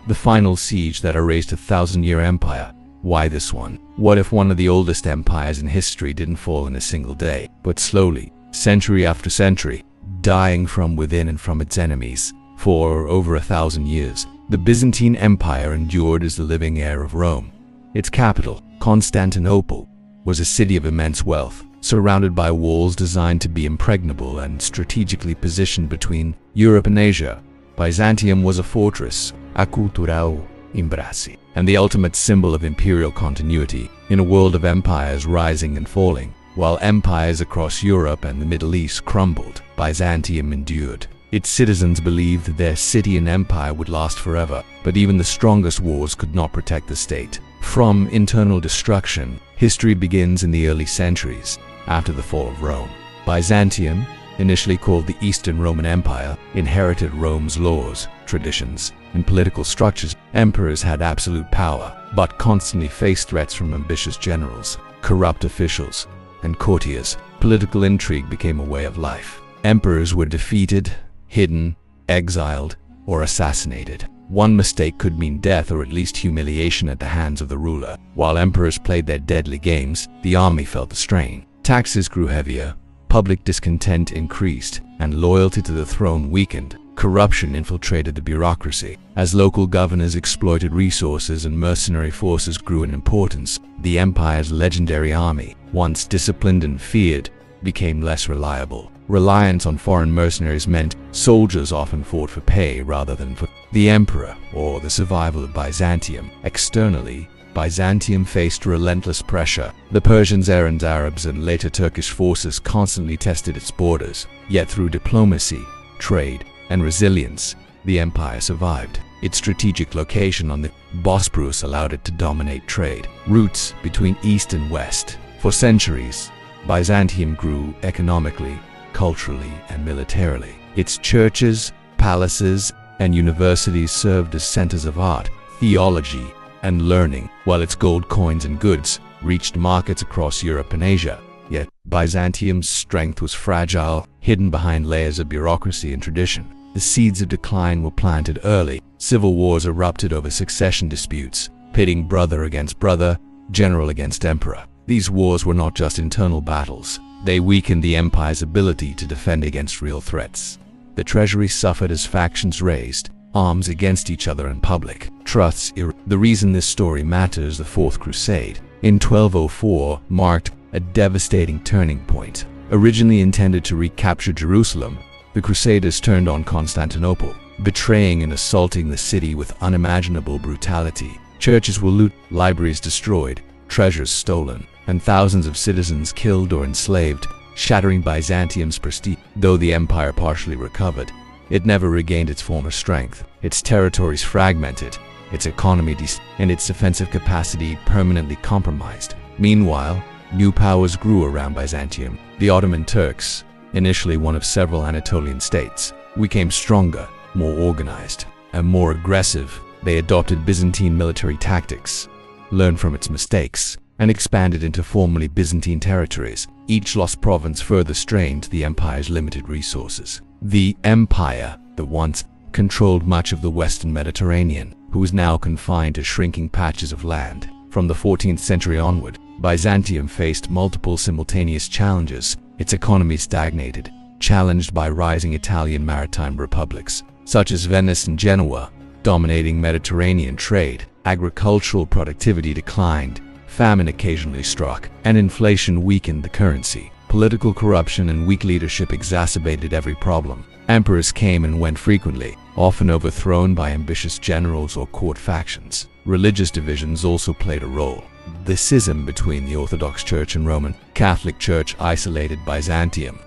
The final siege that erased a 1,000-year empire. Why this one? What if one of the oldest empires in history didn't fall in a single day, but slowly, century after century, dying from within and from its enemies? For over 1,000 years, the Byzantine Empire endured as the living heir of Rome. Its capital, Constantinople, was a city of immense wealth, surrounded by walls designed to be impregnable and strategically positioned between Europe and Asia. Byzantium was a fortress, aculturao imbrasi, and the ultimate symbol of imperial continuity in a world of empires rising and falling. While empires across Europe and the Middle East crumbled, Byzantium endured. Its citizens believed that their city and empire would last forever, but even the strongest wars could not protect the state from internal destruction. History begins in the early centuries after the fall of Rome. Byzantium, initially called the Eastern Roman Empire, inherited Rome's laws, traditions, and political structures. Emperors had absolute power, but constantly faced threats from ambitious generals, corrupt officials, and courtiers. Political intrigue became a way of life. Emperors were defeated, hidden, exiled, or assassinated. One mistake could mean death or at least humiliation at the hands of the ruler. While emperors played their deadly games, the army felt the strain. Taxes grew heavier, public discontent increased, and loyalty to the throne weakened. Corruption infiltrated the bureaucracy. As local governors exploited resources and mercenary forces grew in importance, the empire's legendary army, once disciplined and feared, became less reliable. Reliance on foreign mercenaries meant soldiers often fought for pay rather than for the emperor or the survival of Byzantium. Externally, Byzantium faced relentless pressure. The Persians, Arabs, and later Turkish forces constantly tested its borders. Yet through diplomacy, trade, and resilience, the empire survived. Its strategic location on the Bosporus allowed it to dominate trade routes between East and West. For centuries, Byzantium grew economically, culturally, and militarily. Its churches, palaces, and universities served as centers of art, theology, and learning, while its gold coins and goods reached markets across Europe and Asia. Yet, Byzantium's strength was fragile, hidden behind layers of bureaucracy and tradition. The seeds of decline were planted early. Civil wars erupted over succession disputes, pitting brother against brother, general against emperor. These wars were not just internal battles. They weakened the empire's ability to defend against real threats. The treasury suffered as factions raised arms against each other in public. The reason this story matters: the Fourth Crusade in 1204 marked a devastating turning point. Originally intended to recapture Jerusalem, the Crusaders turned on Constantinople, betraying and assaulting the city with unimaginable brutality. Churches were looted, libraries destroyed, treasures stolen, and thousands of citizens killed or enslaved, shattering Byzantium's prestige. Though the empire partially recovered, it never regained its former strength. Its territories fragmented, its economy and its defensive capacity permanently compromised. Meanwhile, new powers grew around Byzantium. The Ottoman Turks, initially one of several Anatolian states, became stronger, more organized, and more aggressive. They adopted Byzantine military tactics, learned from its mistakes, and expanded into formerly Byzantine territories. Each lost province further strained the empire's limited resources. The empire, that once controlled much of the Western Mediterranean, who was now confined to shrinking patches of land. From the 14th century onward, Byzantium faced multiple simultaneous challenges. Its economy stagnated, challenged by rising Italian maritime republics, such as Venice and Genoa, dominating Mediterranean trade. Agricultural productivity declined, famine occasionally struck, and inflation weakened the currency. Political corruption and weak leadership exacerbated every problem. Emperors came and went frequently, often overthrown by ambitious generals or court factions. Religious divisions also played a role. The schism between the Orthodox Church and Roman Catholic Church isolated Byzantium.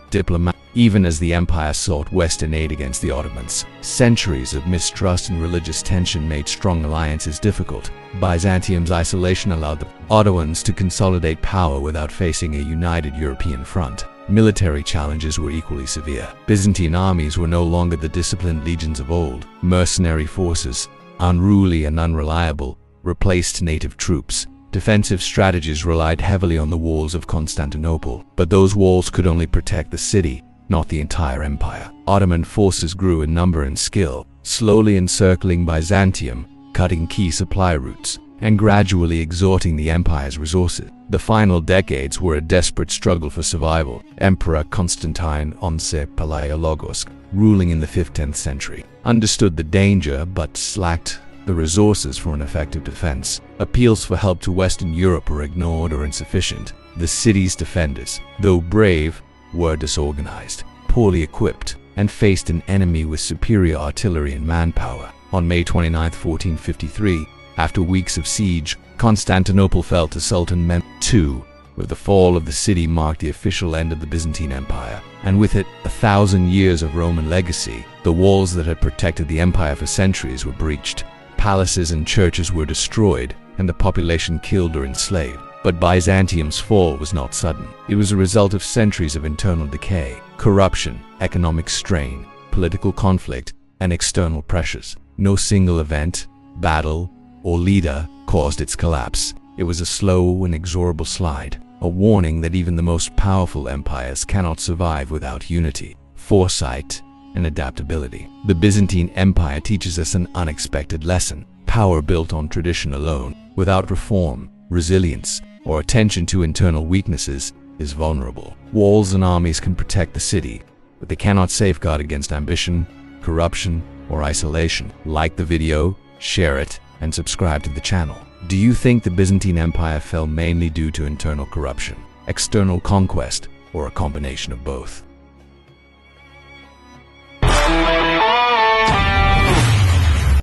Even as the empire sought Western aid against the Ottomans, centuries of mistrust and religious tension made strong alliances difficult. Byzantium's isolation allowed the Ottomans to consolidate power without facing a united European front. Military challenges were equally severe. Byzantine armies were no longer the disciplined legions of old. Mercenary forces, unruly and unreliable, replaced native troops. Defensive strategies relied heavily on the walls of Constantinople, but those walls could only protect the city, not the entire empire. Ottoman forces grew in number and skill, slowly encircling Byzantium, cutting key supply routes and gradually exhausting the empire's resources. The final decades were a desperate struggle for survival. Emperor Constantine Palaiologos, ruling in the 5th-10th century, understood the danger but lacked the resources for an effective defense. Appeals for help to Western Europe were ignored or insufficient. The city's defenders, though brave, were disorganized, poorly equipped, and faced an enemy with superior artillery and manpower. On May 29, 1453, after weeks of siege, Constantinople fell to Sultan Mehmed II. With the fall of the city marked the official end of the Byzantine Empire, and with it 1,000 years of Roman legacy. The walls that had protected the empire for centuries were breached. Palaces and churches were destroyed, and the population killed or enslaved. But Byzantium's fall was not sudden. It was a result of centuries of internal decay, corruption, economic strain, political conflict, and external pressures. No single event, battle, or leader caused its collapse. It was a slow, inexorable slide, a warning that even the most powerful empires cannot survive without unity, foresight, and adaptability. The Byzantine Empire teaches us an unexpected lesson. Power built on tradition alone, without reform, resilience, or attention to internal weaknesses, is vulnerable. Walls and armies can protect the city, but they cannot safeguard against ambition, corruption, or isolation. Like the video, share it, and subscribe to the channel. Do you think the Byzantine Empire fell mainly due to internal corruption, external conquest, or a combination of both?